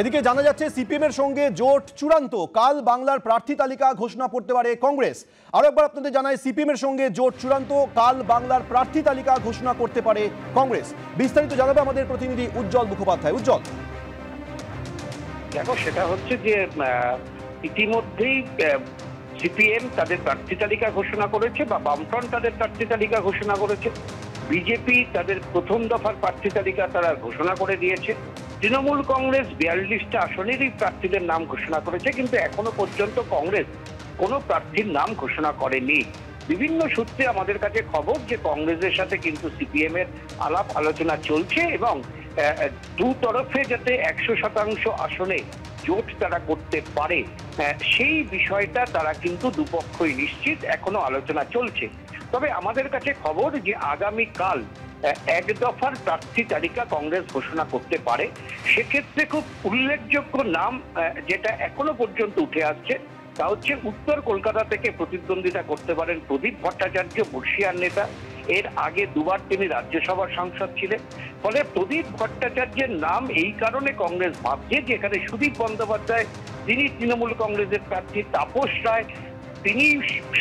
এদিকে জানা যাচ্ছে সিপিএম এর সঙ্গে জোট চূড়ান্ত, কাল বাংলার প্রার্থী তালিকা ঘোষণা করতে পারে কংগ্রেস। আরো একবার আপনাদের জানাই, সিপিএম এর সঙ্গে জোট চূড়ান্ত, কাল বাংলার প্রার্থী তালিকা ঘোষণা করতে পারে কংগ্রেস। বিস্তারিত জানাবে আমাদের প্রতিনিধি উজ্জ্বল মুখোপাধ্যায়। উজ্জ্বল, দেখো, সেটা হচ্ছে যে ইতিমধ্যেই সিপিএম তাদের প্রার্থী তালিকা ঘোষণা করেছে বা বামফ্রন্ট তাদের প্রার্থী তালিকা ঘোষণা করেছে, বিজেপি তাদের প্রথম দফার প্রার্থী তালিকা তারা ঘোষণা করে দিয়েছে, তৃণমূল কংগ্রেস 42টা আসনেরই প্রার্থীদের নাম ঘোষণা করেছে, কিন্তু এখনো পর্যন্ত কংগ্রেস কোনো প্রার্থীর নাম ঘোষণা করেনি। বিভিন্ন সূত্রে আমাদের কাছে খবর যে কংগ্রেসের সাথে কিন্তু সিপিএম এর আলাপ আলোচনা চলছে এবং দু তরফে যাতে 100% আসনে জোট তারা করতে পারে সেই বিষয়টা তারা কিন্তু দুপক্ষই নিশ্চিত, এখনো আলোচনা চলছে। তবে আমাদের কাছে খবর যে আগামীকাল এক দফার প্রার্থী তালিকা কংগ্রেস ঘোষণা করতে পারে। সেক্ষেত্রে খুব উল্লেখযোগ্য নাম যেটা এখনো পর্যন্ত উঠে আসছে তা হচ্ছে উত্তর কলকাতা থেকে প্রতিদ্বন্দ্বিতা করতে পারেন প্রদীপ ভট্টাচার্য, বর্ষিয়ার নেতা। এর আগে দুবার তিনি রাজ্যসভার সাংসদ ছিলেন। ফলে প্রদীপ ভট্টাচার্যের নাম এই কারণে কংগ্রেস ভাবছে যে এখানে সুদীপ বন্দ্যোপাধ্যায় তিনি তৃণমূল কংগ্রেসের প্রার্থী, তাপস রায় তিনি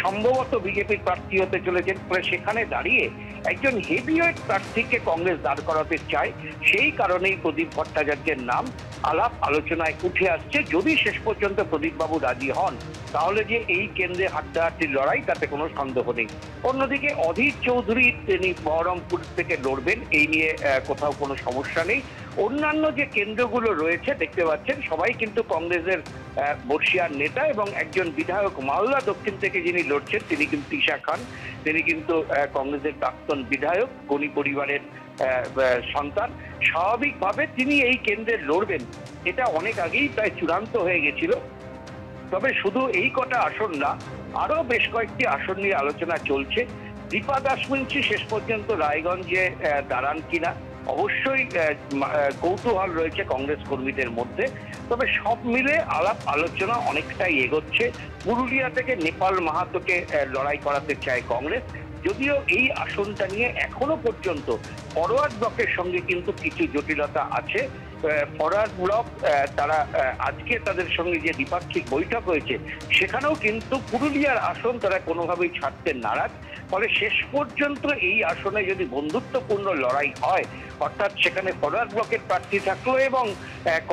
সম্ভবত বিজেপির প্রার্থী হতে চলেছেন। ফলে সেখানে দাঁড়িয়ে একজন হেভিওয়েট প্রার্থীকে কংগ্রেস দাঁড় করাতে চায়, সেই কারণেই প্রদীপ ভট্টাচার্যের নাম আলাপ আলোচনায় উঠে আসছে। যদি শেষ পর্যন্ত প্রদীপবাবু রাজি হন তাহলে যে এই কেন্দ্রে হাড্ডাহাড্ডির লড়াই, তাতে কোনো সন্দেহ নেই। অন্যদিকে অধীর চৌধুরী তিনি বহরমপুর থেকে লড়বেন, এই নিয়ে কোথাও কোনো সমস্যা নেই। অন্যান্য যে কেন্দ্রগুলো রয়েছে দেখতে পাচ্ছেন সবাই কিন্তু কংগ্রেসের বর্ষিয়ার নেতা, এবং একজন বিধায়ক মালদা দক্ষিণ থেকে যিনি লড়ছেন তিনি কিন্তু তিশা খান, তিনি কিন্তু কংগ্রেসের প্রাক্তন বিধায়ক, গণি পরিবারের সন্তান। স্বাভাবিকভাবে তিনি এই কেন্দ্রে লড়বেন, এটা অনেক আগেই প্রায় চূড়ান্ত হয়ে গেছিল। তবে শুধু এই কটা আসন না, আরো বেশ কয়েকটি আসন নিয়ে আলোচনা চলছে। দীপা দাসমুন্সি শেষ পর্যন্ত রায়গঞ্জে দাঁড়ান কিনা অবশ্যই কৌতূহল রয়েছে কংগ্রেস কর্মীদের মধ্যে। তবে সব মিলে আলাপ আলোচনা অনেকটাই এগোচ্ছে। পুরুলিয়া থেকে নেপাল মাহাতোকে লড়াই করাতে চায় কংগ্রেস, যদিও এই আসনটা নিয়ে এখনো পর্যন্ত ফরওয়ার্ড ব্লকের সঙ্গে কিন্তু কিছু জটিলতা আছে। ফরওয়ার্ড ব্লক তারা আজকে তাদের সঙ্গে যে দ্বিপাক্ষিক বৈঠক হয়েছে সেখানেও কিন্তু পুরুলিয়ার আসন তারা কোনোভাবেই ছাড়তে নারাজ। ফলে শেষ পর্যন্ত এই আসনে যদি বন্ধুত্বপূর্ণ লড়াই হয়, অর্থাৎ সেখানে ফরওয়ার্ড ব্লকের প্রার্থী থাকলো এবং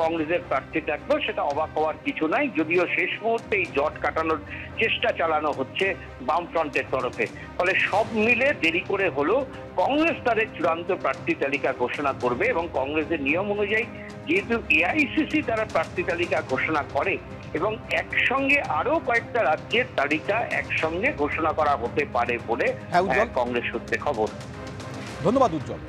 কংগ্রেসের প্রার্থী থাকলো, সেটা অবাক হওয়ার কিছু নাই। যদিও শেষ মুহূর্তে এই জট কাটানোর চেষ্টা চালানো হচ্ছে বামফ্রন্টের তরফে। ফলে সব মিলে দেরি করে হলেও কংগ্রেস তাদের চূড়ান্ত প্রার্থী তালিকা ঘোষণা করবে, এবং কংগ্রেসের নিয়ম অনুযায়ী যেহেতু এআইসিসি তারা প্রার্থী তালিকা ঘোষণা করে এবং একসঙ্গে আরো কয়েকটা রাজ্যের তালিকা একসঙ্গে ঘোষণা করা হতে পারে বলে কংগ্রেস সূত্রে খবর। ধন্যবাদ উজ্জ্বল।